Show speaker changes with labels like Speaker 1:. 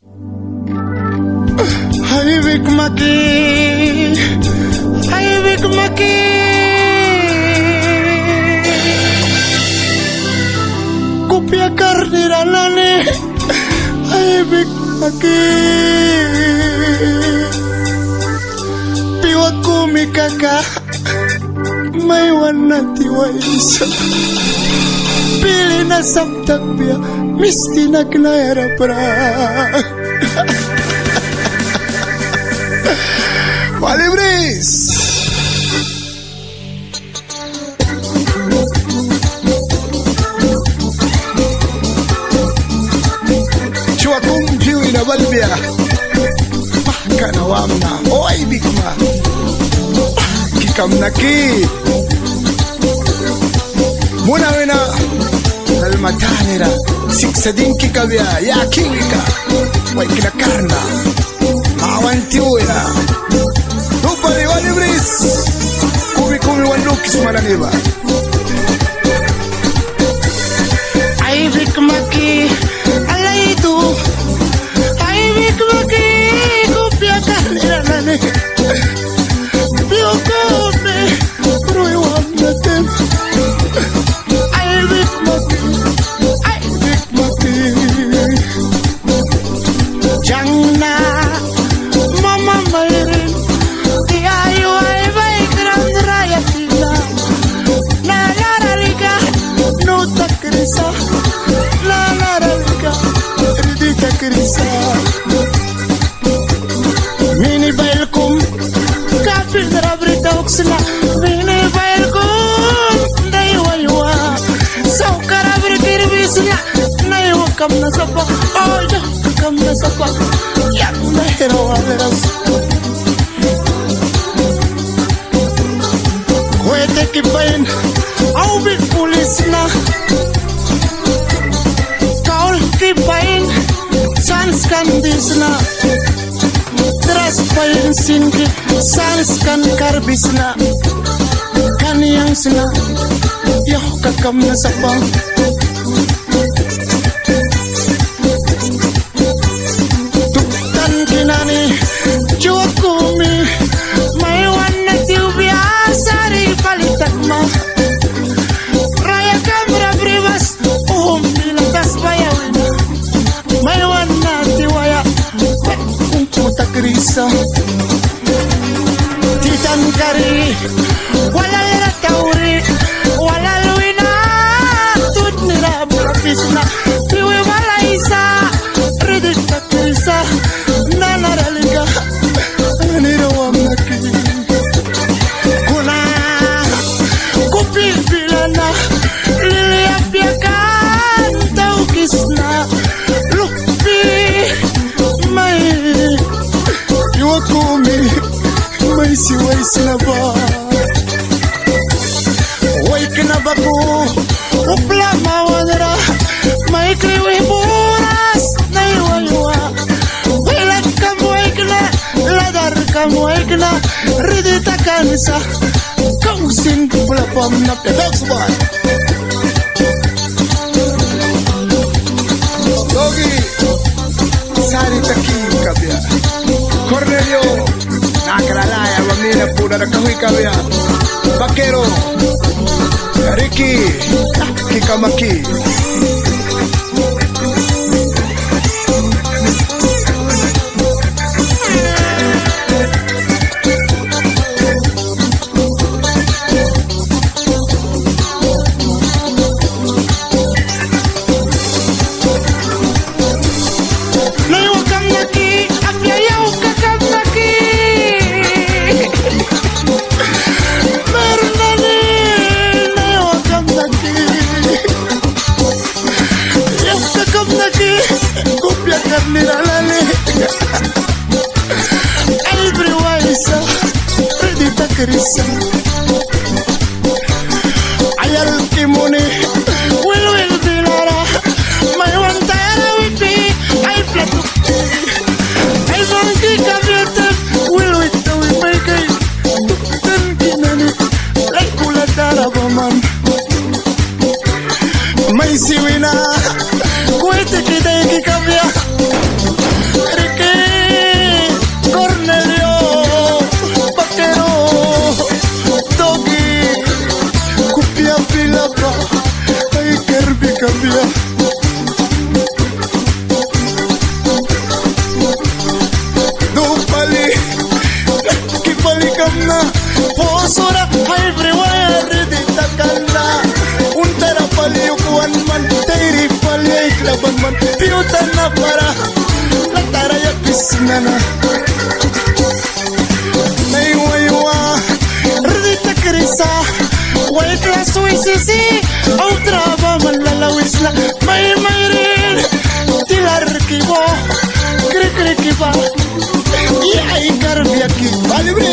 Speaker 1: Hai Big Maki, hai Big Maki. Kupia karniranane, hai Big Maki. Piwaku mikaka, may wanati waisa. Pili na sabtabya, misti na knayara pra. Walibris. Chua kung jiwi na balbia. Kana wamna, oi bigma. Kikam naki. Muna wena. Almatanira, siksadin kikabia, ya kiwika. Wai kila karna. Awantiuya. Nupali walibris. Kumi walukis malaniba. Ay Big Maki, alaitu. Ay Big Maki, kupia karniranane. Biokome, rui wamnatem. Ay Big Maki, ay Big Maki. Jangna, mama mayrin. Tiayu ay baik grand rayatina. Na laralika, no takrisa. La laralika, ridita krisa. Mini bailkum, kafir darabrita uksla. Mini bailkum, daiwaywa. Saukara berkirbisla. Naiwa kam nasapa, oh yo kam nasapa. Yak mehro waleras. Kwete kipain, au big police na. Kaul kipain, sanskan disna. Traspain sinki, sanskan karbisna. Kaniyang sina, yoh kakam nasapa. Tuktan kinani, juakumi. May wana tiubia sari palitakma. Raya kamera bribas, bilatas bayawina. May wana tiwaya, kumputa krisa. Titan kari, wala tauri, wala luina. Tudnira brabisna, tiwi wala isa. Ridita krisa, nanaraliga. Anira wamnaki. Kuna kupil bilana, lilia piakan tau kisna. Lupi may yuakumi, may siway sinaba. Way kinabaku, upla mawadra. May kriwi buras, naiwaywa. Wilat kamuikna, ladar kamuikna. Ridita kanisa, kausin pulapam na pedagsban. Dogi, sari taki kabia. Cornelio, nakralaya, mamina puna na kahui kabia. Bakero, Ricky, Kikamaki. Krisa ayal kimone will bilara my one tara wipi I platu I monkey kabete will with the make ten kinani like kula tara baman my siwina kwete kidai kabya laban man piutan na para la tara ya pisnana nay waywa rdita krisa way class wisisi otra va man la wisla may mayrin tilar kibo kri kiba y ay garbia ki vale bre